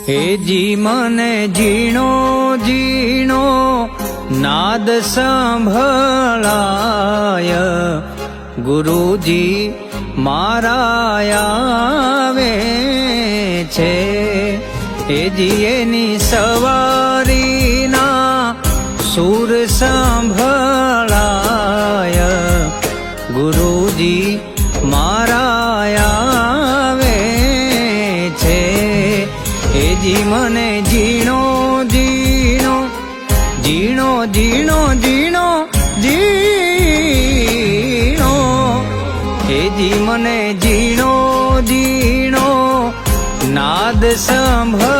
હેજી મને ઝીણો ઝીણો નાદ સંભળાય, ગુરુજી મારા આવે છે. હેજી એની સવારીના સુર સંભળાય, ગુરુજી મારા આવે છે. હેજી મને ઝીણો ઝીણો ઝીણો ઝીણો ઝીણો ઝીણો, હેજી મને ઝીણો ઝીણો નાદ સંભળાય,